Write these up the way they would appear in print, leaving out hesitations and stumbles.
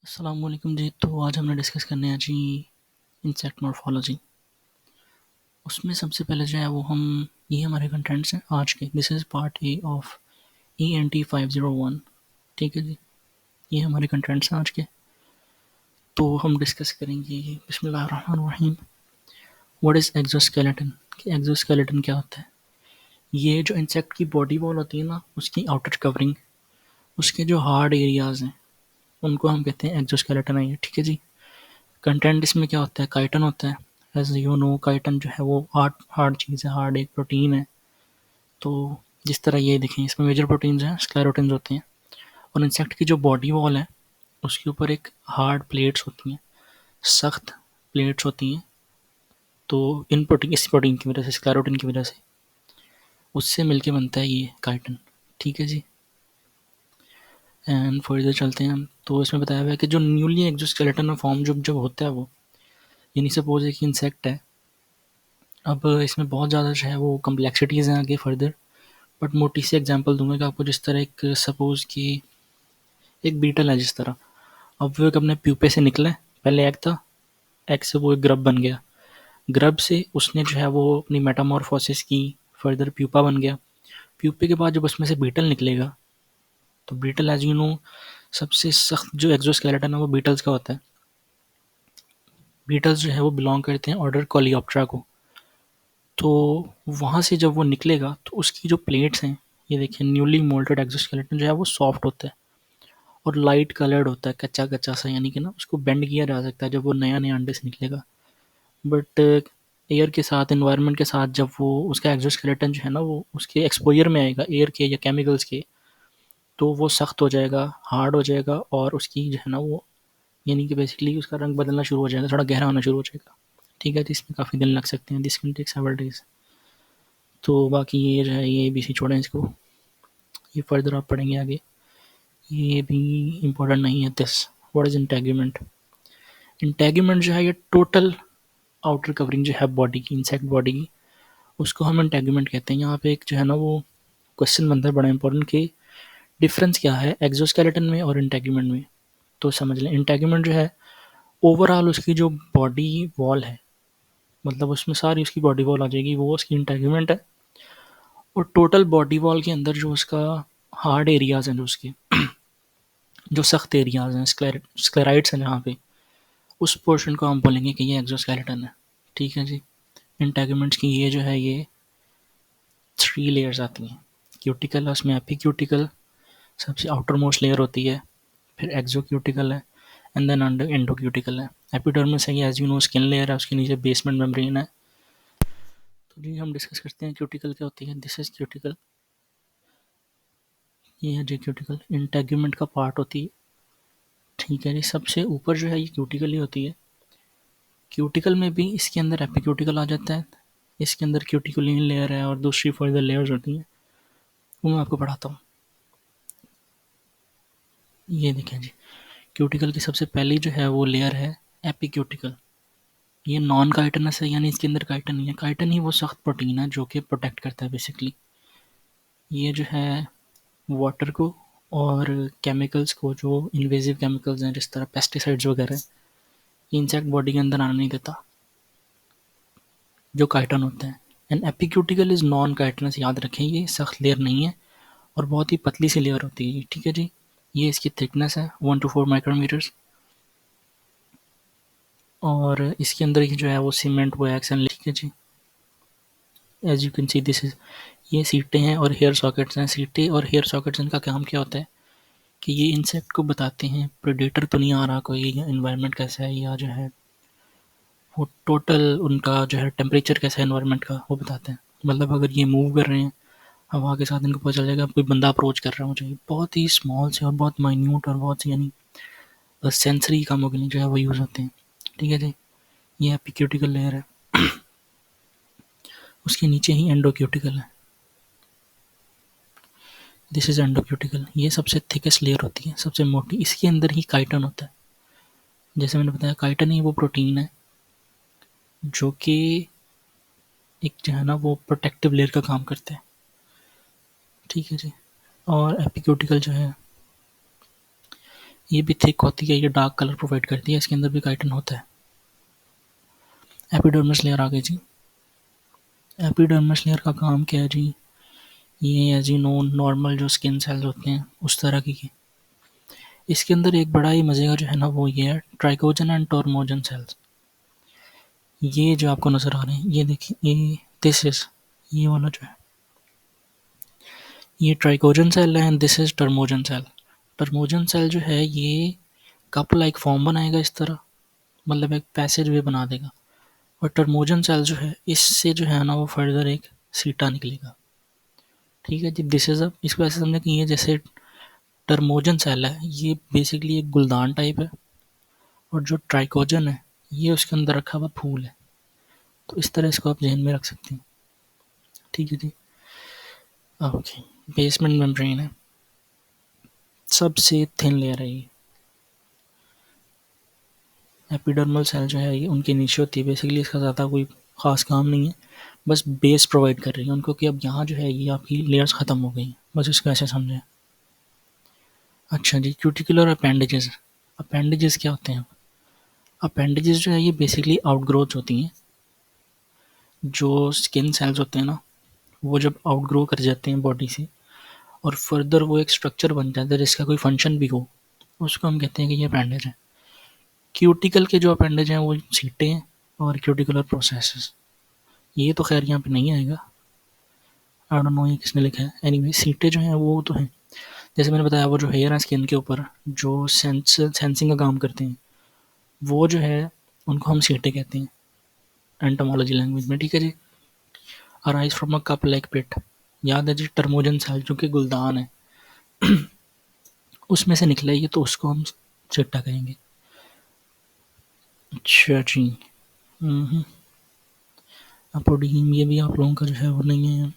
अस्सलाम वालेकुम जी। तो आज हमने डिस्कस करने हैं जी इंसेक्ट मॉर्फोलॉजी। उसमें सबसे पहले जो है वो हम ये हमारे कंटेंट्स हैं आज के। This is part A of ENT 501। ठीक है जी, ये हमारे कंटेंट्स हैं आज के। तो हम डिस्कस करेंगे बिस्मिल्लाहिर्रहमानिर्रहीम व्हाट इज़ एक्सोस्केलेटन, कि एक्सोस्केलेटन क्या होता है। ये जो इंसेक्ट की बॉडी वॉल होती है ना, उसकी आउटर कवरिंग, उसके जो हार्ड एरियाज़ हैं उनको हम कहते हैं एक्सोस्केलेटन है ये। ठीक है जी। कंटेंट इसमें क्या होता है, काइटन होता है। एज यू नो काइटन जो है वो हार्ड हार्ड चीज़ है, हार्ड एक प्रोटीन है। तो जिस तरह ये देखें, इसमें मेजर प्रोटीन्स हैं, स्क्लेरोटिन्स होते हैं। और इंसेक्ट की जो बॉडी वॉल है उसके ऊपर एक हार्ड प्लेट्स होती हैं, सख्त प्लेट्स होती हैं। तो इन प्रोटीन, इस प्रोटीन की वजह से, स्क्लेरोटिन की वजह से, उससे मिलके बनता है ये काइटन। ठीक है जी। एंड फर्दर चलते हैं हम। तो इसमें बताया हुआ है कि जो न्यूली एक्सोस्केलेटन में फॉर्म जब जब होता है वो, यानी सपोज एक इंसेक्ट है। अब इसमें बहुत ज़्यादा जो है वो कम्प्लेक्सिटीज़ हैं आगे फर्दर, बट मोटी सी एग्जांपल दूंगा कि आपको। जिस तरह एक सपोज कि एक बीटल है, जिस तरह अब वो एक अपने प्यूपे से निकला है। पहले एग था, एग से वो एक ग्रब बन गया, ग्रब से उसने जो है वो अपनी मेटामॉर्फोसिस की, फर्दर प्यूपा बन गया। प्यूपे के बाद जब उसमें से बीटल निकलेगा, तो बीटल एज यू नो सबसे सख्त जो एक्सोस्केलेटन है वो बीटल्स का होता है। बीटल्स जो है वो बिलोंग करते हैं ऑर्डर कोलियोप्टेरा को। तो वहाँ से जब वो निकलेगा तो उसकी जो प्लेट्स हैं, ये देखिए, न्यूली मोल्टेड एक्सोस्केलेटन जो है वो सॉफ्ट होता है और लाइट कलर्ड होता है, कच्चा कच्चा सा, यानी कि ना उसको बेंड किया जा सकता है जब वो नया नया अंडे से निकलेगा। बट एयर के साथ, इन्वायरमेंट के साथ, जब वो उसका एक्सोस्केलेटन जो है ना वो उसके एक्सपोजर में आएगा, एयर के या केमिकल्स के, तो वो सख्त हो जाएगा, हार्ड हो जाएगा, और उसकी जो है ना वो, यानी कि बेसिकली उसका रंग बदलना शुरू हो जाएगा, थोड़ा गहरा होना शुरू हो जाएगा। ठीक है, तो इसमें काफ़ी दिन लग सकते हैं, this can take several days. तो बाकी ये जो है ये ABC छोड़ें इसको, ये फर्दर आप पढ़ेंगे आगे, ये भी इम्पोर्टेंट नहीं है। This what is integument. Integument जो है ये टोटल आउटर कवरिंग जो है बॉडी की, इंसेक्ट बॉडी की, उसको हम इंटेगुमेंट कहते हैं। यहाँ पे एक जो है ना वो क्वेश्चन बनता है बड़ा इंपॉर्टेंट, कि डिफरेंस क्या है एक्सोस्केलेटन में और इंटेगुमेंट में। तो समझ लें, इंटेगुमेंट जो है ओवरऑल उसकी जो बॉडी वॉल है, मतलब उसमें सारी उसकी बॉडी वॉल आ जाएगी, वो उसकी इंटेगुमेंट है। और टोटल बॉडी वॉल के अंदर जो उसका हार्ड एरियाज हैं, जो उसके जो सख्त एरियाज हैं, स्क्लेराइड्स हैं जहाँ पे, उस पोर्शन को हम बोलेंगे कि ये एक्सोस्केलेटन है। ठीक है जी। इंटेगुमेंट्स की ये जो है ये 3 लेयर्स आती हैं। क्यूटिकल है, उसमें एपीक्यूटिकल सबसे आउटर मोस्ट लेयर होती है, फिर एक्सोक्यूटिकल है, एंड देन अंडर एंडोक्यूटिकल है। एपिडर्मिस है ये, as you know skin layer है, उसके नीचे बेसमेंट मेम्ब्रेन है। तो जी हम डिस्कस करते हैं क्यूटिकल क्या होती है। दिस इज क्यूटिकल, ये है जी क्यूटिकल, इंटेगुमेंट का पार्ट होती है। ठीक है जी। सबसे ऊपर जो है ये क्यूटिकल ही होती है। क्यूटिकल में भी इसके अंदर एपिक्यूटिकल आ जाता है, इसके अंदर क्यूटिकुलिन लेयर है और दूसरी फर्दर लेयर्स होती हैं, वो मैं आपको पढ़ाता हूँ। ये देखें जी, क्यूटिकल की सबसे पहली जो है वो लेयर है एपिक्यूटिकल। ये नॉन काइटनस है, यानी इसके अंदर काइटन नहीं है। काइटन ही वो सख्त प्रोटीन है जो कि प्रोटेक्ट करता है बेसिकली। ये जो है वाटर को और केमिकल्स को, जो इन्वेजिव केमिकल्स हैं जिस तरह पेस्टिसाइड्स वगैरह, इंसेक्ट बॉडी के अंदर आने नहीं देता, जो काइटन होते हैं। एंड एपिक्यूटिकल इज नॉन काइटनस, याद रखें, ये सख्त लेयर नहीं है और बहुत ही पतली सी लेयर होती है। ठीक है जी। ये इसकी थिकनेस है 1 to 4 माइक्रोमीटर्स, और इसके अंदर ही जो है वो सीमेंट वो एक्सन। ठीक है जी। As you can see this is, ये सीटें हैं और हेयर सॉकेट्स हैं। सीटें और हेयर सॉकेट्स, इनका काम क्या होता है कि ये इंसेक्ट को बताते हैं प्रेडेटर तो नहीं आ रहा कोई, या इन्वायरमेंट कैसा है, या जो है वो टोटल उनका जो है टेम्परेचर कैसा है इन्वायरमेंट का, वो बताते हैं। मतलब अगर ये मूव कर रहे हैं हवा के साथ, इनको पता चल जाएगा कोई बंदा अप्रोच कर रहा है मुझे। बहुत ही स्मॉल से और बहुत माइन्यूट और बहुत सी, यानी सेंसरी कामों के लिए जो है वो यूज़ होते हैं। ठीक है जी। ये एपिक्यूटिकल लेयर है, उसके नीचे ही एंडोक्यूटिकल है। दिस इज एंडोक्यूटिकल, ये सबसे थिकेस्ट लेयर होती है, सबसे मोटी। इसके अंदर ही काइटन होता है। जैसे मैंने बताया, काइटन ही वो प्रोटीन है जो कि एक जो है ना वो प्रोटेक्टिव लेयर का काम करता है। ठीक है जी। और एपिक्यूटिकल जो है ये भी थिक होती है, ये डार्क कलर प्रोवाइड करती है, इसके अंदर भी काइटिन होता है। एपिडर्मिस लेयर आ गई जी। एपिडर्मिस लेयर का काम क्या है जी, ये है जी नॉर्मल जो स्किन सेल्स होते हैं उस तरह की। इसके अंदर एक बड़ा ही मजे का जो है ना वो ये है ट्राइकोजन एंड टॉर्मोजन सेल्स। ये जो आपको नजर आ रहे हैं, ये देखिए, ये दिस इज, ये वाला जो है ये ट्राइकोजन सेल है and this is tormogen cell. Tormogen cell जो है ये कप लाइक फॉर्म बनाएगा इस तरह, मतलब एक पैसेज वे बना देगा। और टर्मोजन सेल जो है इससे जो है ना वो फर्दर एक सीटा निकलेगा। ठीक है जी, दिस इज अब इसको ऐसे समझे कि ये जैसे टर्मोजन सेल है, ये बेसिकली एक गुलदान टाइप है, और जो ट्राइकोजन है ये उसके अंदर रखा हुआ फूल है। तो इस तरह इसको आप जहन में रख सकते हैं। ठीक है जी। ओके, बेसमेंट मेम्ब्रेन है, सबसे थिन लेयर है ये। एपिडर्मल सेल जो है ये उनकी नीचे होती है, बेसिकली इसका ज़्यादा कोई ख़ास काम नहीं है, बस बेस प्रोवाइड कर रही है उनको कि अब यहाँ जो है ये आपकी लेयर्स ख़त्म हो गई, बस इसको ऐसे समझें। अच्छा जी, क्यूटिकुलर अपेंडेजेस। अपेंडेजेस क्या होते हैं? अपेंडेजेस जो है ये बेसिकली आउटग्रोथ होती हैं। जो स्किन सेल्स होते हैं ना, वो जब आउटग्रो कर जाते हैं बॉडी से और फर्दर वो एक स्ट्रक्चर बन जाता है जिसका कोई फंक्शन भी हो, उसको हम कहते हैं कि ये अपेंडेज है। क्यूटिकल के जो अपेंडेज हैं वो सीटें हैं और क्यूटिकुलर प्रोसेसेस, ये तो खैर यहाँ पे नहीं आएगा, आई डोंट नो ये किसने लिखा है। एनीवे सीटें जो हैं वो तो हैं, जैसे मैंने बताया वो जो हेयर है स्किन के ऊपर जो सेंसिंग का काम करते हैं, वो जो है उनको हम सीटें कहते हैं एंटोमोलॉजी लैंग्वेज में। ठीक है जी। Arise from a cup like pit, याद है जी टर्मोजन सेल जो कि गुलदान है उसमें से निकला है ये, तो उसको हम सिट्टा कहेंगे। अच्छा जी। अपोडीम ये भी आप लोगों का जो है वो नहीं है।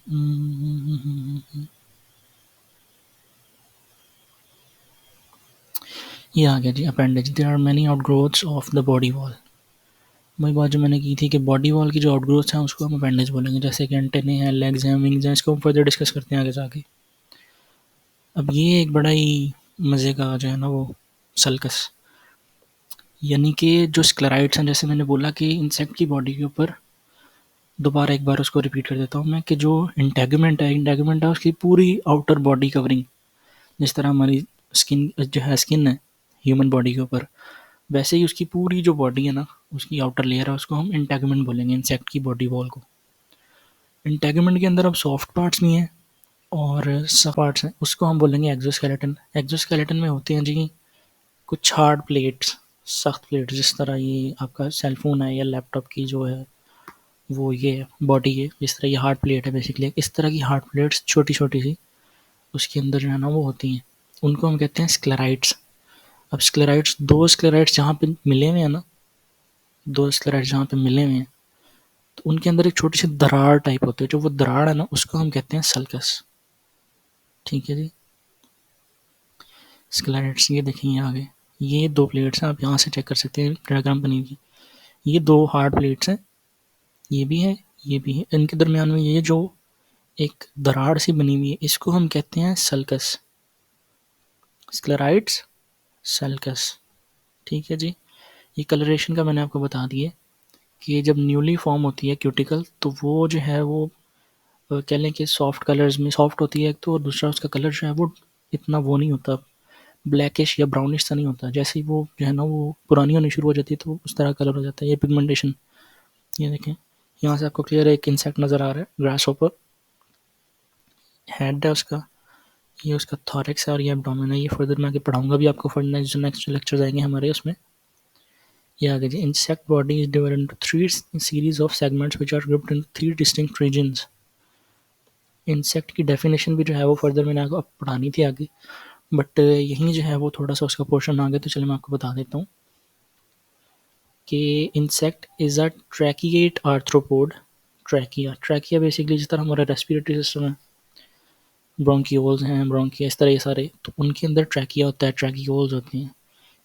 ये आ गया जी appendage. There are many outgrowths of the body wall. वही बात जो मैंने की थी कि बॉडी वॉल की जो आउटग्रोथ्स हैं उसको हम अपेंडेज बोलेंगे, जैसे कि एंटेने हैं, लेग्स हैं, विंग्स हैं, इसको हम फर्दर डिस्कस करते हैं आगे जाके। अब ये एक बड़ा ही मज़े का जो है ना वो सल्कस, यानी कि जो स्क्लेराइड्स हैं, जैसे मैंने बोला कि इंसेक्ट की बॉडी के ऊपर, दोबारा एक बार उसको रिपीट कर देता हूँ मैं, कि जो इंटेगुमेंट है उसकी पूरी आउटर बॉडी कवरिंग, जिस तरह हमारी स्किन जो है स्किन है ह्यूमन बॉडी के ऊपर, वैसे ही उसकी पूरी जो बॉडी है ना उसकी आउटर लेयर है उसको हम इंटेगुमेंट बोलेंगे, इंसेक्ट की बॉडी वॉल को। इंटेगुमेंट के अंदर अब सॉफ्ट पार्ट्स नहीं है और सॉफ्ट पार्ट्स हैं, उसको हम बोलेंगे एक्सोस्केलेटन। एक्सोस्केलेटन में होते हैं जी कुछ हार्ड प्लेट्स, सख्त प्लेट्स, जिस तरह ये आपका सेलफोन है या लैपटॉप की जो है वो ये बॉडी है, जिस तरह ये हार्ड प्लेट है बेसिकली, इस तरह की हार्ड प्लेट्स छोटी छोटी सी उसके अंदर जो है ना वो होती हैं, उनको हम कहते हैं स्क्लेराइड्स। अब स्क्लेराइड्स, दो स्क्लेराइड्स जहाँ पे मिले हुए हैं ना, दो स्क्लेराइड्स जहाँ पे मिले हुए हैं तो उनके अंदर एक छोटी सी दरार टाइप होती है, जो वो दरार है ना उसको हम कहते हैं सल्कस। ठीक है जी। स्क्लेराइड्स ये देखेंगे आगे, ये दो प्लेट्स हैं, आप यहाँ से चेक कर सकते हैं डायग्राम बनी हुई, ये दो हार्ड प्लेट्स हैं, ये भी है ये भी है, इनके दरमियान में ये जो एक दरार सी बनी हुई है इसको हम कहते हैं सल्कस, स्क्लेराइड्स, सल्कस। ठीक है जी। ये कलरेशन का मैंने आपको बता दिया कि जब न्यूली फॉर्म होती है क्यूटिकल तो वो जो है वो कह लें कि सॉफ्ट कलर्स में सॉफ्ट होती है एक तो, और दूसरा उसका कलर जो है वो इतना वो नहीं होता, ब्लैकिश या ब्राउनिश सा नहीं होता, जैसे ही वो जो है ना वो पुरानी होनी शुरू हो जाती है तो उस तरह कलर हो जाता है, ये पिगमेंटेशन। ये देखें यहाँ से आपको क्लियर एक इंसेक्ट नज़र आ रहा है, ग्रास होपर, हेड है उसका, ये उसका थॉरेक्स है और ये एब्डोमेन है। ये फर्दर मैं आगे पढ़ाऊंगा भी आपको, फर्दर नेक्स्ट लेक्चर आएंगे हमारे उसमें। ये आगे जी, insect body is divided into three series of segments which are grouped in three distinct regions. Insect की डेफिनेशन भी जो है वो फर्दर मैंने आपको पढ़ानी थी आगे, बट यहीं जो है वो थोड़ा सा उसका पोर्शन आ गया, तो चलिए मैं आपको बता देता हूँ कि insect is a tracheate arthropod. Trachea basically जिस तरह हमारा रेस्पिरेटरी सिस्टम है, ब्रोंकियोल्स हैं, ब्रोंकिया, इस तरह ये सारे, तो उनके अंदर ट्रैकिया होता है, ट्रैकियोल्स होते हैं।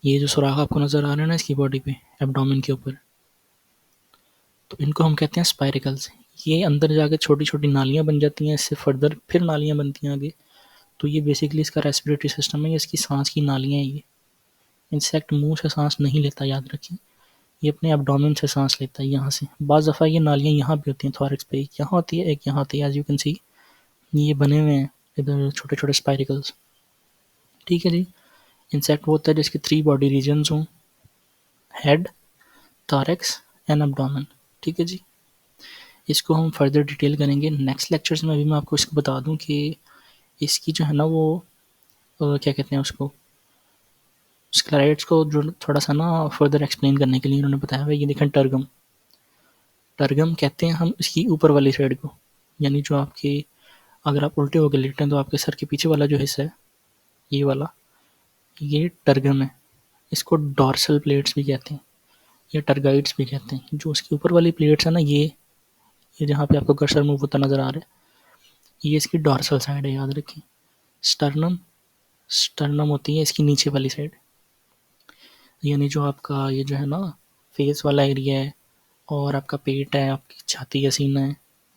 ये जो सुराख आपको नज़र आ रहे हैं ना इसकी बॉडी पे एब्डोमेन के ऊपर, तो इनको हम कहते हैं स्पाइरिकल्स। ये अंदर जाके छोटी छोटी नालियाँ बन जाती हैं, इससे फर्दर फिर नालियाँ बनती हैं आगे, तो ये बेसिकली इसका रेस्पिरेटरी सिस्टम है, इसकी सांस की नालियाँ हैं ये। इंसेक्ट मुंह से सांस नहीं लेता, याद रखें, ये अपने एब्डोमेन से सांस लेता है यहाँ से। बाज़ दफ़ा ये नालियाँ यहाँ भी होती हैं थॉरैक्स पे, एक यहाँ होती है, एक यहाँ होती है, एज यू कैन सी ये बने हुए हैं इधर छोटे छोटे स्पाइरिकल्स। ठीक है जी। इंसेक्ट वो होता है जिसके 3 बॉडी रीजन्स हों, हेड, थॉरैक्स एंड एब्डोमेन। ठीक है जी। इसको हम फर्दर डिटेल करेंगे नेक्स्ट लेक्चर्स में। अभी मैं आपको इसको बता दूं कि इसकी जो है ना वो क्या कहते हैं उसको, स्क्लेराइड्स को जो थोड़ा सा ना फर्दर एक्सप्लेन करने के लिए इन्होंने बताया हुआ है। ये देखें टर्गम, टर्गम कहते हैं हम इसकी ऊपर वाली साइड को, यानी जो आपके, अगर आप उल्टे होकर लेटे हैं तो आपके सर के पीछे वाला जो हिस्सा है ये वाला, ये टर्गम है। इसको डॉर्सल प्लेट्स भी कहते हैं या टर्गाइड्स भी कहते हैं। जो उसकी ऊपर वाली प्लेट्स है ना, ये जहाँ पे आपको कर्सर मूव होता नज़र आ रहा है, ये इसकी डॉर्सल साइड है, याद रखें। स्टर्नम, स्टर्नम होती है इसकी नीचे वाली साइड, यानी जो आपका ये जो है ना फेस वाला एरिया है और आपका पेट है, आपकी छाती या सीना है,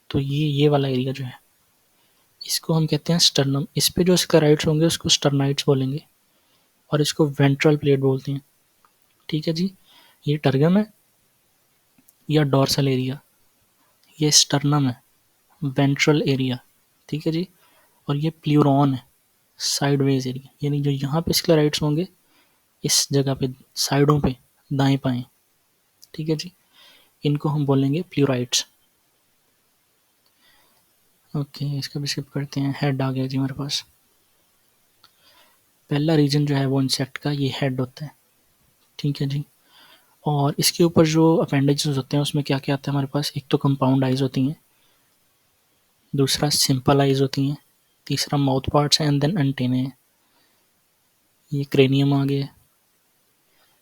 तो ये वाला एरिया जो है इसको हम कहते हैं स्टर्नम। इस पे जो स्क्लेराइड्स होंगे उसको स्टर्नाइड्स बोलेंगे और इसको वेंट्रल प्लेट बोलते हैं। ठीक है जी। ये टर्गम है या डॉर्सल एरिया, ये स्टर्नम है, वेंट्रल एरिया। ठीक है जी। और ये प्लूरॉन है, साइडवेज एरिया, यानी जो यहाँ पे स्क्लेराइड्स होंगे इस जगह पे साइडों पे दाएं बाएं। ठीक है जी। इनको हम बोलेंगे प्लूराइड्स। ओके, इसका भी स्किप करते हैं। हेड आ गया जी हमारे पास। पहला रीजन जो है वो इंसेक्ट का ये हेड होता है। ठीक है जी। और इसके ऊपर जो अपेंडेजेस होते हैं उसमें क्या क्या आता है हमारे पास, एक तो कंपाउंड आइज होती हैं, दूसरा सिंपल आइज होती हैं, तीसरा माउथ पार्ट्स हैं एंड देन एंटेने हैं। ये क्रेनियम आ गया।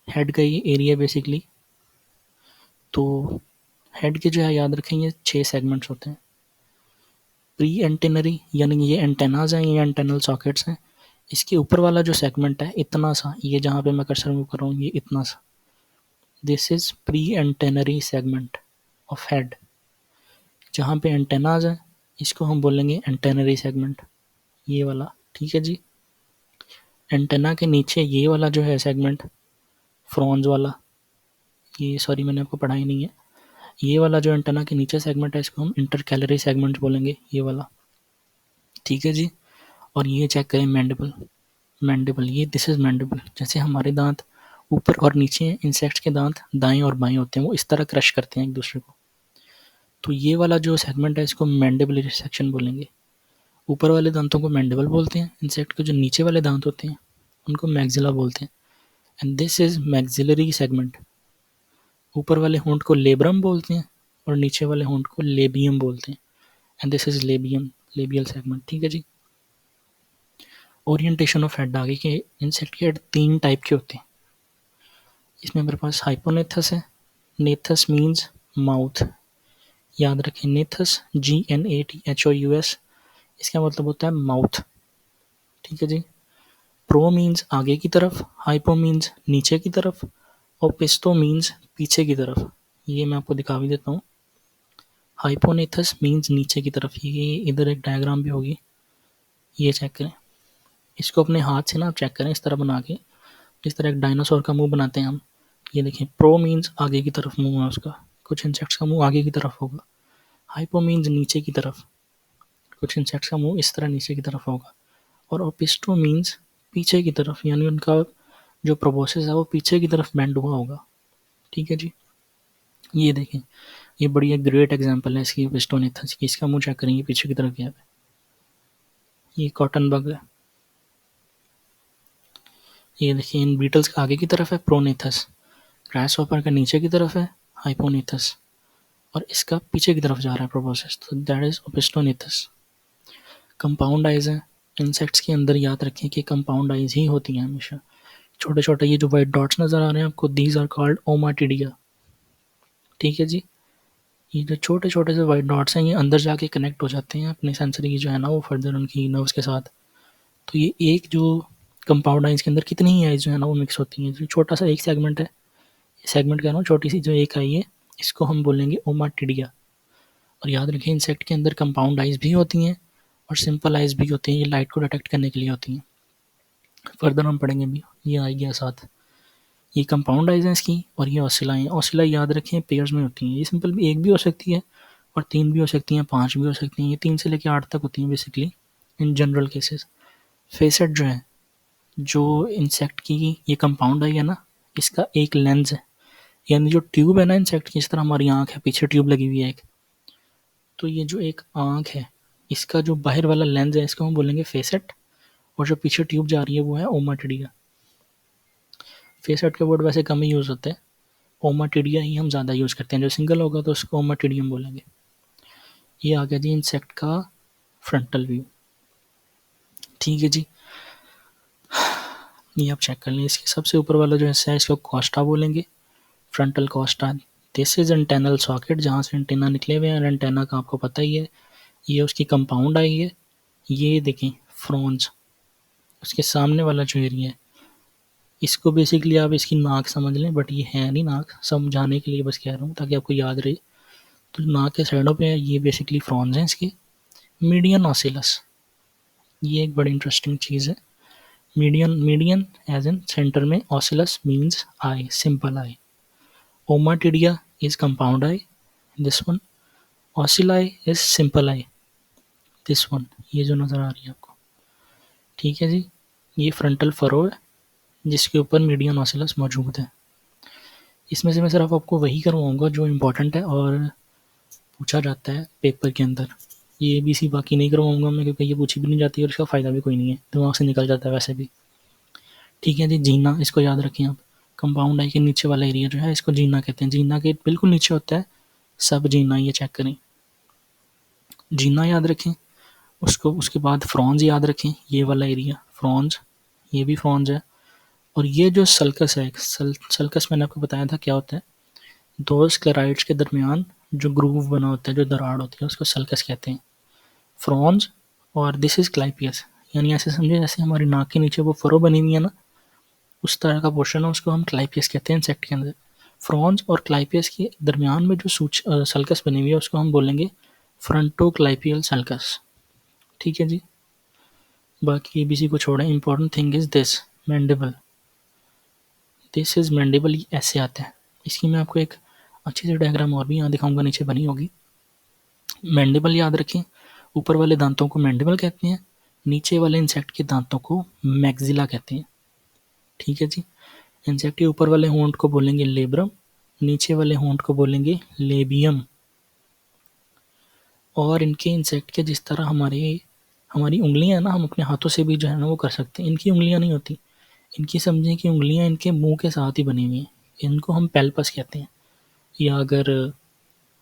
हेड का ये एरिया बेसिकली, तो हेड के जो है याद रखें ये 6 सेगमेंट्स होते हैं। प्री एंटेनरी, यानी ये एंटेनाज हैं, ये एंटेनल सॉकेट्स हैं। इसके ऊपर वाला जो सेगमेंट है इतना सा, ये जहाँ पे मैं कर्सर मूव कर रहा हूँ ये इतना सा, this is pre antennary segment of head. जहाँ पे एंटेनाज है इसको हम बोलेंगे एंटेनरी सेगमेंट, ये वाला। ठीक है जी। एंटेना के नीचे ये वाला जो है सेगमेंट, फ्रॉन्स वाला, ये सॉरी मैंने आपको पढ़ाई नहीं है, ये वाला जो एंटेना के नीचे सेगमेंट है इसको हम इंटरकैलरी सेगमेंट बोलेंगे, ये वाला। ठीक है जी। और ये चेक करें मैंडिबल, मैंडिबल ये दिस इज मैंडिबल। जैसे हमारे दांत ऊपर और नीचे हैं, इंसेक्ट्स के दांत दाएं और बाएं होते हैं, वो इस तरह क्रश करते हैं एक दूसरे को। तो ये वाला जो सेगमेंट है इसको मैंडिबुलरी सेक्शन बोलेंगे। ऊपर वाले दांतों को मैंडिबल बोलते हैं, इंसेक्ट के जो नीचे वाले दांत होते हैं उनको मैक्सिला बोलते हैं। And this is maxillary segment. ऊपर वाले होंठ को लेब्रम बोलते हैं और नीचे वाले होंठ को लेबियम बोलते हैं। And this is labium, labial segment. ठीक है जी। ओरिएंटेशन ऑफ हेड आगे के, इंसेक्ट के हेड 3 टाइप के होते हैं। इसमें मेरे पास हाइपोनेथस है। नेथस मीन्स माउथ, याद रखें, नेथस GNATHOUS, इसका मतलब होता है माउथ। ठीक है जी। प्रो मीन्स आगे की तरफ, हाइपो मीन्स नीचे की तरफ और पिस्टो मीन्स पीछे की तरफ। ये मैं आपको दिखा भी देता हूँ। हाइपोनेथस मीन्स नीचे की तरफ, ये इधर एक डायग्राम भी होगी, ये चेक करें। इसको अपने हाथ से ना आप चेक करें इस तरह बना के, जिस तरह एक डायनासोर का मुंह बनाते हैं हम। ये देखें, प्रो मीन्स आगे की तरफ मुंह है उसका, कुछ इंसेक्ट्स का मुंह आगे की तरफ होगा। हाइपो मीन्स नीचे की तरफ, कुछ इंसेक्ट्स का मुंह इस तरह नीचे की तरफ होगा। और ओपिस्टो मीन्स पीछे की तरफ, यानी उनका जो प्रोबोसिस है वो पीछे की तरफ बेंड हुआ होगा। ठीक है जी। ये देखें, ये बड़ी एक ग्रेट एग्जांपल है इसकी ओपिस्टोनेथस की। इसका मुंह चेक करेंगे पीछे की तरफ गया है। ये कॉटन बग है। ये देखिए, इन बीटल्स का आगे की तरफ है प्रोनेथस, ग्रास हॉपर का नीचे की तरफ है हाइपोनेथस और इसका पीछे की तरफ जा रहा है प्रोबोसिस, तो दैट इज ओपिस्टोनेथस। कंपाउंड आइज है इंसेक्ट्स के अंदर, याद रखें कि कंपाउंड आइज ही होती हैं हमेशा। छोटे छोटे ये जो वाइट डॉट्स नज़र आ रहे हैं आपको, दीज आर कॉल्ड ओमाटिडिया। ठीक है जी। ये जो छोटे छोटे से वाइट डॉट्स हैं ये अंदर जाके कनेक्ट हो जाते हैं अपने सेंसरी जो है ना वो फर्दर उनकी नर्व्स के साथ। तो ये एक जो कंपाउंड आइज के अंदर कितनी ही आइज जो है ना वो मिक्स होती हैं। जो छोटा सा एक सेगमेंट है, सेगमेंट कह रहा हूँ, छोटी सी जो एक आई है इसको हम बोलेंगे ओमाटिडिया। और याद रखें इंसेक्ट के अंदर कंपाउंड आइज भी होती हैं और सिंपल आइज भी होती हैं, ये लाइट को डिटेक्ट करने के लिए होती हैं। फर्दर हम पढ़ेंगे भी, ये आ गया साथ। ये कंपाउंड आइज़ हैं इसकी, और ये ऑसिलाई हैं। ऑसिलाई याद रखें पेयर्स में होती हैं, ये सिंपल भी एक भी हो सकती है और 3 भी हो सकती हैं, 5 भी हो सकती हैं। ये 3 से लेकर 8 तक होती हैं basically in general cases. Facet जो है, जो इंसेक्ट की ये कंपाउंड आई है ना, इसका एक लेंस है, यानी जो ट्यूब है ना इंसेक्ट की, इस तरह हमारी आँख है, पीछे ट्यूब लगी हुई है एक, तो ये जो एक आँख है, इसका जो बाहर वाला लेंस है इसको हम बोलेंगे फेसेट, और जो पीछे ट्यूब जा रही है वो है ओमाटिडिया। फेसेट के वर्ड वैसे कम ही यूज़ होते हैं, ओमाटिडिया ही हम ज़्यादा यूज़ करते हैं। जो सिंगल होगा तो उसको ओमाटिडियम बोलेंगे। ये आ गया जी इंसेक्ट का फ्रंटल व्यू। ठीक है जी, ये आप चेक कर लें। इसके सबसे ऊपर वाला जो हिस्सा है इसको कोस्टा बोलेंगे, frontal Costa. This is antennal socket, जहाँ से एंटेना निकले हुए हैं। एंटेना का आपको पता ही है, ये उसकी कंपाउंड आई है। ये देखें फ्रॉन्स, उसके सामने वाला जो एरिया है, इसको बेसिकली आप इसकी नाक समझ लें, बट ये है नहीं नाक, समझाने के लिए बस कह रहा हूँ ताकि आपको याद रहे। तो नाक के साइडों पे है, ये बेसिकली फ्रॉन्स हैं इसके। मीडियन ऑसिलस, ये एक बड़ी इंटरेस्टिंग चीज़ है। मीडियन एज इन सेंटर में, ocellus means eye, simple eye. Ommatidia is compound eye, this one. Ocelli is simple eye, this one, ये जो नज़र आ रही है आपको। ठीक है जी, ये फ्रंटल फरो है जिसके ऊपर मीडियन ऑसिलस मौजूद है। इसमें से मैं सिर्फ आपको वही करवाऊँगा जो इम्पोर्टेंट है और पूछा जाता है पेपर के अंदर। ये ABC बाकी नहीं करवाऊँगा मैं, क्योंकि ये पूछी भी नहीं जाती और इसका फ़ायदा भी कोई नहीं है, दिमाग से निकल जाता है वैसे भी। ठीक है जी, जीना, इसको याद रखें आप। कंपाउंड आई के नीचे वाला एरिया जो है इसको जीना कहते हैं। जीना के बिल्कुल नीचे होता है सब जीना, ये चेक करें। जीना याद रखें, उसको उसके बाद फ्रॉन्स याद रखें, ये वाला एरिया फ्रॉन्स, ये भी फ्रॉन्स है। और ये जो सल्कस है, सल्कस मैंने आपको बताया था क्या होता है। दो स्क्लेराइड्स के दरमियान जो ग्रूव बना होता है, जो दरार होती है, उसको सल्कस कहते हैं। फ्रॉन्स, और दिस इज क्लाइपियस, यानी ऐसे समझे जैसे हमारी नाक के नीचे वो फरो बनी हुई है ना, उस तरह का पोर्शन है, उसको हम क्लाइपियस कहते हैं इंसेक्ट के अंदर। फ्रॉन्स और क्लाइपियस के दरमियान में जो सल्कस बनी हुई है उसको हम बोलेंगे फ्रंटोक्लाइपियल सल्कस। ठीक है जी, बाकी ABC को छोड़ें। Important thing is this mandible, this is mandible, ये ऐसे आता है। इसकी मैं आपको एक अच्छी सी डायग्राम और भी यहाँ दिखाऊंगा, नीचे बनी होगी। मैंडिबल याद रखें, ऊपर वाले दांतों को मैंडिबल कहते हैं, नीचे वाले इंसेक्ट के दांतों को मैक्सिला कहते हैं। ठीक है जी, इंसेक्ट के ऊपर वाले होंठ को बोलेंगे लेब्रम, नीचे वाले होंठ को बोलेंगे लेबियम। और इनके इंसेक्ट के जिस तरह हमारी उंगलियां हैं ना, हम अपने हाथों से भी जो है ना वो कर सकते हैं, इनकी उंगलियां नहीं होती। इनकी समझें कि उंगलियां इनके मुंह के साथ ही बनी हुई हैं, इनको हम पेल्पस कहते हैं। या अगर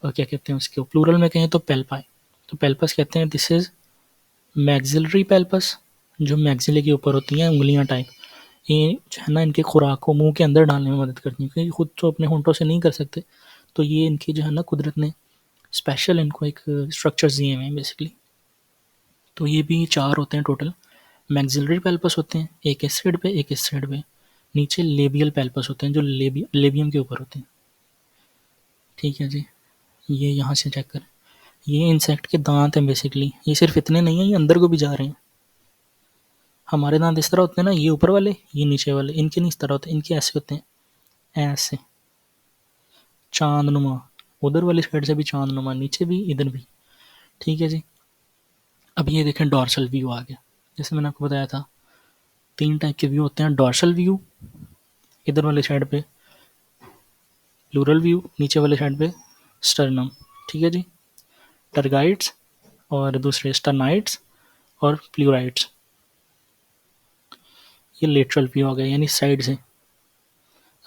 क्या कहते हैं उसके प्लूरल में कहें तो पेल्पाई, तो पेल्पस कहते हैं। दिस इज मैक्सिलरी पेल्पस, जो मैक्सिले के ऊपर होती हैं उंगलियां टाइप। ये जो है ना इनके खुराक को मुंह के अंदर डालने में मदद करती हैं, क्योंकि खुद तो अपने होंठों से नहीं कर सकते, तो ये इनकी जो है ना कुदरत ने स्पेशल इनको एक स्ट्रक्चर्स दिए हुए हैं बेसिकली। तो ये भी 4 होते हैं टोटल। मैक्सिलरी पेल्पस होते हैं, एक इस साइड पे एक इस साइड पे। नीचे लेबियल पेल्पस होते हैं जो लेबियम के ऊपर होते हैं। ठीक है जी, ये यहाँ से चेक करें, ये इंसेक्ट के दांत हैं बेसिकली। ये सिर्फ इतने नहीं हैं, ये अंदर को भी जा रहे हैं। हमारे दांत इस तरह होते हैं ना, ये ऊपर वाले ये नीचे वाले, इनके नहीं इस तरह होते, इनके ऐसे होते हैं, ऐसे चांदनुमा। उधर वाली साइड से भी चांदनुमा, नीचे भी इधर भी। ठीक है जी, अब ये देखें डॉर्सल व्यू आ गया। जैसे मैंने आपको बताया था 3 टाइप के व्यू होते हैं। डॉर्सल व्यू इधर वाले साइड पे, प्लूरल व्यू नीचे वाले साइड पे स्टर्नम। ठीक है जी, टर्गाइड्स और दूसरे स्टर्नाइड्स और प्लूराइड्स। ये लेटरल व्यू आ गया, यानी साइड से।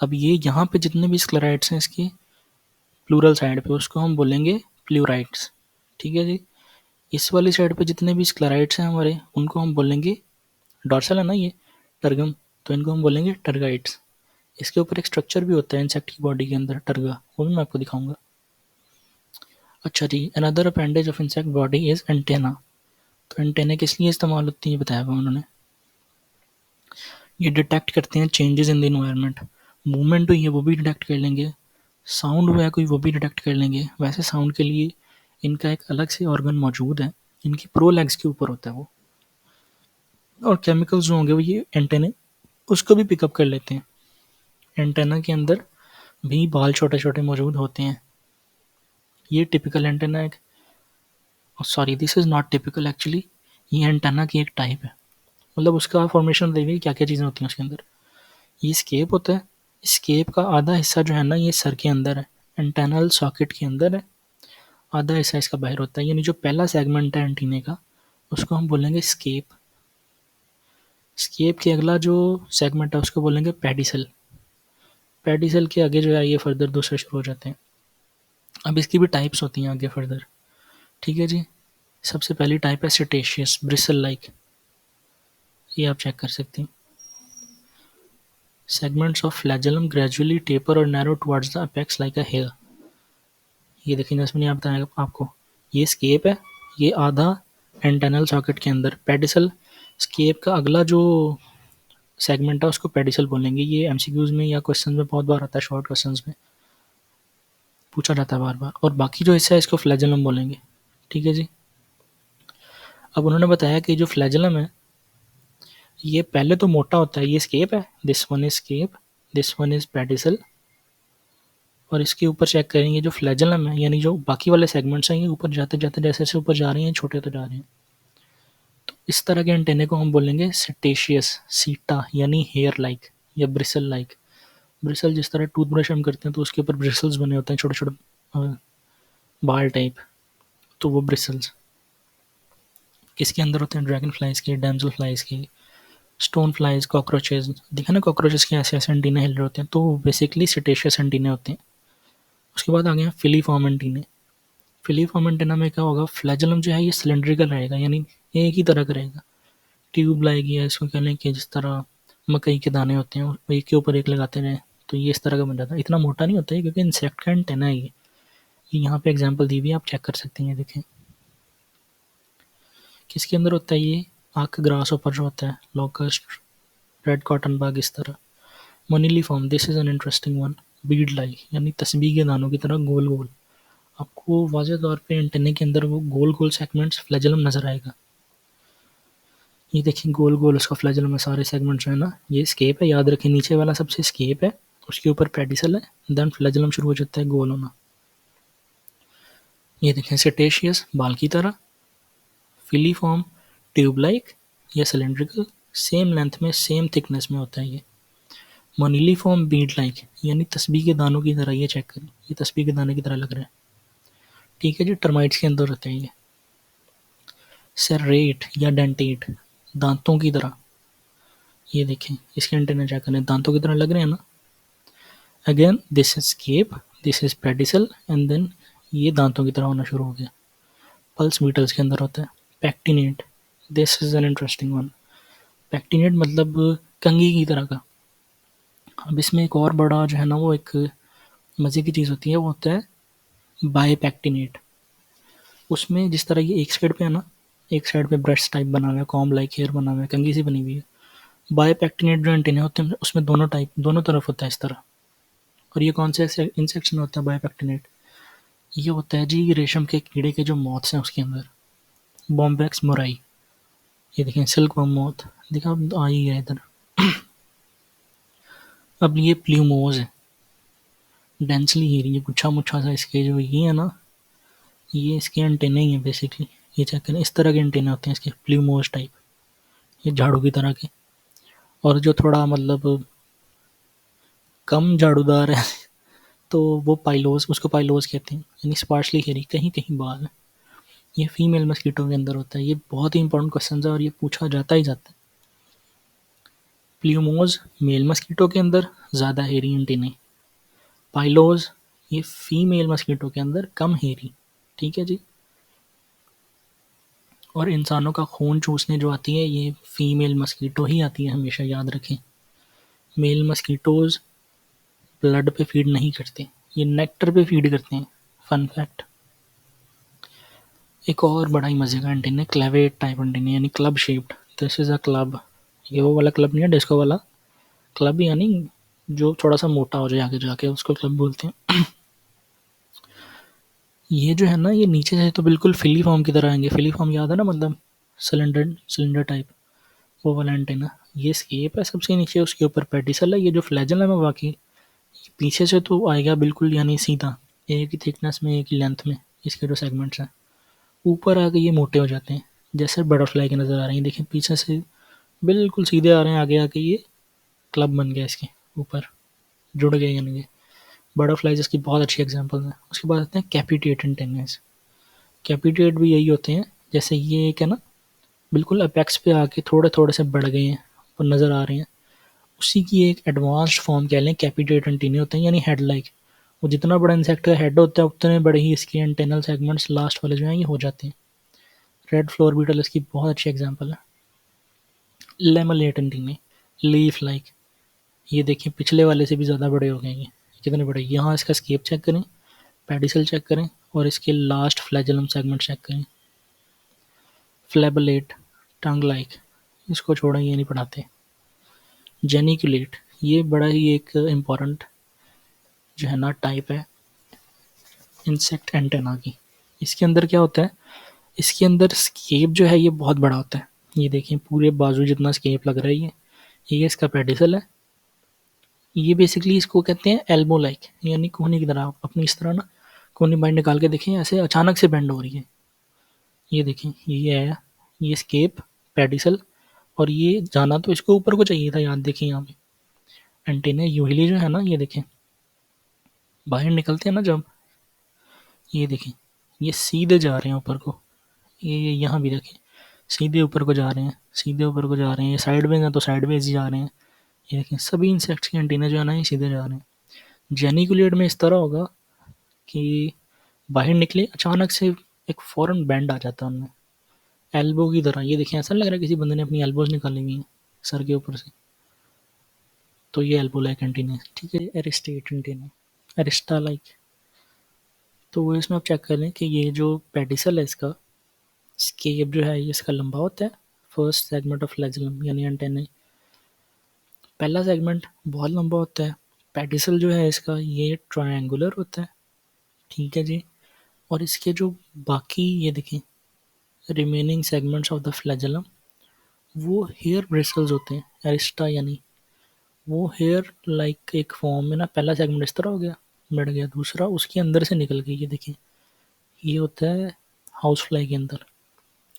अब ये यहाँ पे जितने भी स्क्लेराइड्स हैं इसके प्लूरल साइड पे, उसको हम बोलेंगे प्लूराइड्स। ठीक है जी, इस वाली साइड पे जितने भी स्क्लेराइड्स हैं हमारे, उनको हम बोलेंगे, डॉर्सल है ना ये टर्गम, तो इनको हम बोलेंगे टर्गाइड्स। इसके ऊपर एक स्ट्रक्चर भी होता है इंसेक्ट की बॉडी के अंदर, टर्गा, वो भी मैं आपको दिखाऊंगा। अच्छा जी, another appendage of insect body is antenna. तो एंटेना किस लिए इस्तेमाल होती है बताया हुआ उन्होंने। ये डिटेक्ट करते हैं changes in the environment. Movement हुई है वो भी डिटेक्ट कर लेंगे, साउंड हुआ है कोई वो भी डिटेक्ट कर लेंगे। वैसे साउंड के लिए इनका एक अलग से ऑर्गन मौजूद है, इनकी प्रो लेग्स के ऊपर होता है वो, और केमिकल्स जो होंगे वो ये एंटेने उसको भी पिकअप कर लेते हैं। एंटेना के अंदर भी बाल छोटे छोटे मौजूद होते हैं। ये टिपिकल एंटेना एक, sorry this is not typical actually, ये एंटेना की एक टाइप है। मतलब उसका फॉर्मेशन देखिए क्या क्या चीज़ें होती हैं उसके अंदर। ये स्केप होता है, स्केप का आधा हिस्सा जो है ना ये सर के अंदर है, एंटेनल सॉकेट के अंदर है, आधा हिस्सा इसका बाहर होता है। यानी जो पहला सेगमेंट है एंटीने का उसको हम बोलेंगे स्केप। स्केप के अगला जो सेगमेंट है उसको बोलेंगे पेडिसल। पेडिसल के आगे जो है ये फर्दर दूसरे शुरू हो जाते हैं। अब इसकी भी टाइप्स होती हैं आगे फर्दर, ठीक है जी। सबसे पहली टाइप है सिटेशियस ब्रिसल लाइक, ये आप चेक कर सकते हैं। Segments of flagellum gradually taper और narrow towards the apex like a hair. ये देखिए जैसे मैंने बताया आपको, ये स्केप है, ये आधा एंटेनल सॉकेट के अंदर पेडिसल। स्केप का अगला जो सेगमेंट है उसको पेडिसल बोलेंगे। ये एमसीक्यूज में या क्वेश्चन में बहुत बार आता है, शॉर्ट क्वेश्चन में पूछा जाता है बार बार। और बाकी जो हिस्सा है इसको फ्लैजेलम बोलेंगे, ठीक है जी। अब उन्होंने बताया कि जो फ्लैजेलम है ये पहले तो मोटा होता है, ये स्केप है, this one is scape, this one is pedicel. और इसके ऊपर चेक करेंगे जो फ्लैजेलम है, यानी जो बाकी वाले सेगमेंट्स हैं ये ऊपर जाते जाते जैसे जैसे ऊपर जा रहे हैं छोटे होते जा रहे हैं। तो इस तरह के एंटेने को हम बोलेंगे सिटेशियस, सीटा यानी हेयर लाइक या ब्रिसल लाइक। ब्रिसल जिस तरह टूथब्रश हम करते हैं तो उसके ऊपर ब्रिसल्स बने होते हैं, छोटे छोटे बाल टाइप, तो वो ब्रिसल्स किसके अंदर होते हैं, ड्रैगन फ्लाइज के, डैमसल फ्लाइज के, स्टोन फ्लाइज, कॉकरोचेज। देखा ना कॉकरोचेस के ऐसे ऐसे एंटीने हिल रहे होते हैं, तो बेसिकली सिटेशियस एंटीने होते हैं। उसके बाद आ गए फिलीफॉर्म एंटीने। फिलीफॉर्म एंटीना में क्या होगा, फ्लैजेलम जो है ये सिलेंड्रिकल रहेगा, यानी एक ही तरह का रहेगा, ट्यूब लाएगी, या इसको कह लें कि जिस तरह मकई के दाने होते हैं एक के ऊपर एक लगाते रहें तो ये इस तरह का बन जाता है। इतना मोटा नहीं होता है क्योंकि इंसेक्ट का एंटेना है ये यहाँ पे एग्जांपल दी हुई है, आप चेक कर सकते हैं। देखें किसके अंदर होता है ये, आक ग्रास ऊपर जो होता है, लोकस्ट, रेड कॉटन बाग, इस तरह। Moniliform, this is an interesting one, bead like यानी तस्बीह के दानों की तरह गोल गोल। आपको वाज़ेह तौर पे एंटेने के अंदर वो गोल गोल सेगमेंट्स फ्लैजेलम नजर आएगा। ये देखिए गोल गोल उसका फ्लैजेलम में सारे सेगमेंट्स जो है ना, ये स्केप है, याद रखें नीचे वाला सबसे स्केप है, उसके ऊपर पेडिसल है, देन फ्लैजेलम शुरू हो जाता है गोल होना। ये देखें सेटेशियस बाल की तरह, फिलीफॉर्म ट्यूब लाइक या सिलेंड्रिकल, सेम लेंथ में सेम थिकनेस में होता है ये। मोनिलीफॉर्म बीड लाइक यानी तस्बीह के दानों की तरह, ये चेक करें ये तस्बीह के दाने की तरह लग रहा है, ठीक है जी। टर्माइट्स के अंदर होते हैं ये। सेरेट या डेंटेट, दांतों की तरह, ये देखें इसके एंटेना चेक करें, दांतों की तरह लग रहे हैं ना। Again this is scape, this is pedicel, and then ये दांतों की तरह होना शुरू हो गया। पल्स बीटल्स के अंदर होता है। Pectinate, this is an interesting one. Pectinate मतलब कंघी की तरह का। अब इसमें एक और बड़ा जो है ना वो एक मज़े की चीज़ होती है, वो होता है बायपैक्टिनेट। उसमें जिस तरह ये एक साइड पे है ना, एक साइड पे ब्रश टाइप बना हुआ है, कॉम्ब लाइक हेयर बना हुआ है, कंघी सी बनी हुई है। बायपैक्टिनेट जो एंटीने होते हैं उसमें दोनों टाइप, दोनों तरफ होता है इस तरह। और ये कौन से इंसेक्शन होता है बायपैक्टिनेट, ये होता है जी रेशम के कीड़े के जो मॉथ्स हैं उसके अंदर, बॉम्बैक्स मोराई। ये देखें सिल्क वर्म मॉथ, देखा अब आ ही गया इधर। अब ये प्ल्यूमोज है, डेंसली हेयर, ये गुच्छा मुच्छा सा इसके जो ये है ना, ये इसके एंटेने ही हैं बेसिकली। ये चेक करें इस तरह के एंटेने होते हैं इसके, प्ल्यूमोज टाइप, ये झाड़ू की तरह के। और जो थोड़ा मतलब कम झाड़ूदार है तो वो पाइलोज, उसको पाइलोज कहते हैं, यानी स्पार्शली हेयरी, कहीं कहीं बाल है। ये फीमेल मस्कीटो के अंदर होता है। ये बहुत ही इंपॉर्टेंट क्वेश्चन है और ये पूछा जाता ही जाता है। प्ल्यूमोज मेल मस्कीटो के अंदर ज़्यादा हेयरी एंटेने, पाइलोज ये फीमेल मस्कीटो के अंदर कम हेयरी, ठीक है जी। और इंसानों का खून चूसने जो आती है ये फीमेल मस्कीटो ही आती है, हमेशा याद रखें। मेल मस्कीटोज ब्लड पे फीड नहीं करते, ये नेक्टर पे फीड करते हैं, फन फैक्ट। एक और बड़ा ही मजे का एंटीना, क्लेवेट टाइप एंटीना यानी club shaped. This is a club, ये वो वाला क्लब नहीं है डिस्को वाला क्लब, यानी जो थोड़ा सा मोटा हो जाए आगे जाके उसको क्लब बोलते हैं। ये जो है ना ये नीचे से तो बिल्कुल फिली फॉर्म की तरह आएंगे, फिली फॉर्म याद है ना, मतलब सिलेंडर सिलेंडर टाइप। वो वाला एंटेना, ये स्केप है सबसे नीचे, उसके ऊपर पेडिसल है। ये जो फ्लैजल है बाकी पीछे से तो आएगा बिल्कुल यानी सीधा, एक ही थिकनेस में एक ही लेंथ में इसके जो सेगमेंट्स हैं। ऊपर आके ये मोटे हो जाते हैं जैसे बटरफ्लाई के नज़र आ रहे हैं, देखिए पीछे से बिल्कुल सीधे आ रहे हैं, आगे आके ये क्लब बन गया इसके ऊपर, जुड़ गए यानी कि बटरफ्लाइज इसकी बहुत अच्छी एग्जांपल है। उसके बाद आते हैं कैपिटेट एंटेनास। कैपिटेट भी यही होते हैं, जैसे ये एक है ना, बिल्कुल अपेक्स पे आके थोड़े थोड़े से बढ़ गए हैं और नज़र आ रहे हैं, उसी की एक एडवांस्ड फॉर्म कह लें कैपिटेट एंटीने होते हैं, यानी हेड लाइक। वो जितना बड़ा इंसेक्ट का हेड होता है उतने बड़े ही इसके एंटेनल सेगमेंट्स लास्ट वाले जो हैं ये हो जाते हैं। रेड फ्लोर बीटल इसकी बहुत अच्छी एग्जांपल है। लेमलेट एंटीने, लीफ लाइक, ये देखिए पिछले वाले से भी ज़्यादा बड़े हो गए ये, कितने बड़े। यहाँ इसका स्केप चेक करें, पेडिसल चेक करें और इसके लास्ट फ्लैजलम सेगमेंट चेक करें। फ्लैबलेट, टंग लाइक, इसको छोड़ा ये नहीं पढ़ाते। जेनिकुलेट, ये बड़ा ही एक इम्पॉर्टेंट जो है ना टाइप है इंसेक्ट एंटेना की। इसके अंदर क्या होता है, इसके अंदर स्केप जो है ये बहुत बड़ा होता है। ये देखिए पूरे बाजू जितना स्केप लग रहा है ये इसका पेडिसल है। ये बेसिकली इसको कहते हैं एल्बो लाइक, यानी कोहनी की तरह, अपनी इस तरह ना कोहनी बाइंड निकाल के देखें, ऐसे अचानक से बेंड हो रही है। ये देखें ये है, ये स्केप, पेडिसल, और ये जाना तो इसको ऊपर को चाहिए था, याद देखें यहाँ पे एंटेने यूजली जो है ना, ये देखें बाहर निकलते हैं ना जब, ये देखें ये सीधे जा रहे हैं ऊपर को, ये यहाँ भी देखें सीधे ऊपर को जा रहे हैं, सीधे ऊपर को जा रहे हैं। ये साइडवेज हैं तो साइडवेज ही जा रहे हैं। ये देखें सभी इंसेक्ट्स के एंटीने जो है ना ये सीधे जा रहे हैं। जेनिकुलेट में इस तरह होगा कि बाहर निकले अचानक से एक फ़ौरन बैंड आ जाता है उनमें, एल्बो की तरह। ये देखें ऐसा लग रहा है किसी बंदे ने अपनी एल्बोज निकाली हुई हैं सर के ऊपर से, तो ये एल्बो लाइक एंटीने। ठीक है, एरिस्टेट एंटीने, एरिस्टा लाइक, तो वो इसमें आप चेक कर लें कि ये जो पेडिसल है इसका स्केप जो है ये इसका लंबा होता है। फर्स्ट सेगमेंट ऑफ फ्लैजेलम यानी एंटेना, पहला सेगमेंट बहुत लंबा होता है। पेडिसल जो है इसका ये ट्रायंगुलर होता है। ठीक है जी, और इसके जो बाकी ये देखें remaining segments of the flagellum वो हेयर ब्रिसल्स होते हैं, एरिस्टा यानी वो हेयर लाइक एक फॉर्म में ना, पहला सेगमेंट इस तरह हो गया बढ़ गया, दूसरा उसके अंदर से निकल गई। ये देखें ये होता है हाउस फ्लाई के अंदर,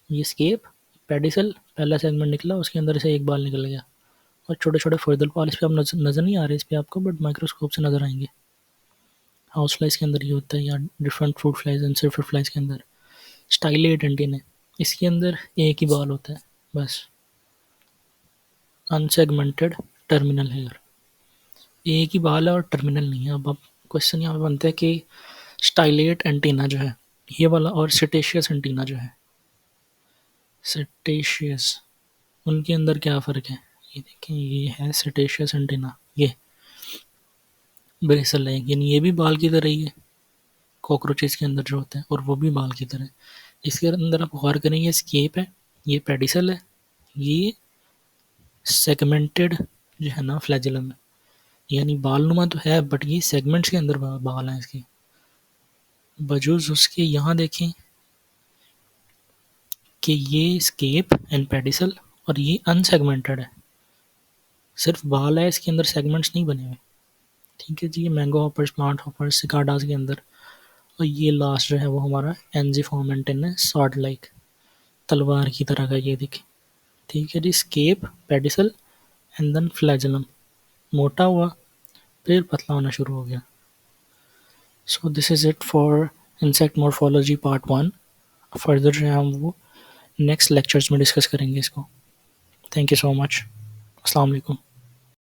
ये स्केप पेडिसल पहला सेगमेंट निकला, उसके अंदर से एक बाल निकल गया, और छोटे छोटे फर्दर बाल इस पर आप नज़र नहीं आ रहे इस पर आपको, बट माइक्रोस्कोप से नज़र आएंगे। हाउस फ्लाइज के अंदर ये होता है, या डिफरेंट फ्रूट फ्लाइज एंड सिर्फ फ्लाइज के अंदर। स्टाइलेट एंटीना, इसके अंदर एक ही बाल होता है बस, अनसेगमेंटेड टर्मिनल हेयर, एक ही बाल है और टर्मिनल नहीं है। अब क्वेश्चन यहाँ पे बनता है कि स्टाइलेट एंटीना जो है ये वाला और सिटेशियस एंटीना जो है, सिटेशियस, उनके अंदर क्या फ़र्क है। ये देखें ये है सिटेशियस एंटीना, ये ब्रेसल है, यानी ये भी बाल की तरह ही है कॉकरोचेस के अंदर जो होते हैं, और वो भी बाल की तरह। इसके अंदर आप गौर करें ये स्केप है, ये पेडिसल है, ये सेगमेंटेड जो है ना फ्लैजेलम है, यानी बालनुमा तो है बट ये सेगमेंट्स के अंदर बाल हैं इसके। बजूज उसके यहाँ देखें कि ये स्केप एंड पेडिसल और ये अनसेगमेंटेड है, सिर्फ बाल है, इसके अंदर सेगमेंट्स नहीं बने हुए। ठीक है जी, ये mango hoppers, plant hoppers, cicadas के अंदर। और ये लास्ट जो है वो हमारा एंजिफॉर्म एंटेना है, सॉर्ड लाइक, तलवार की तरह का, ये देखिए। ठीक है जी, scape, pedicel and then flagellum, मोटा हुआ फिर पतला होना शुरू हो गया। So this is it for insect morphology part 1। Further जो है हम वो नेक्स्ट लेक्चर्स में डिस्कस करेंगे इसको। Thank you so much. अस्सलाम वालेकुम।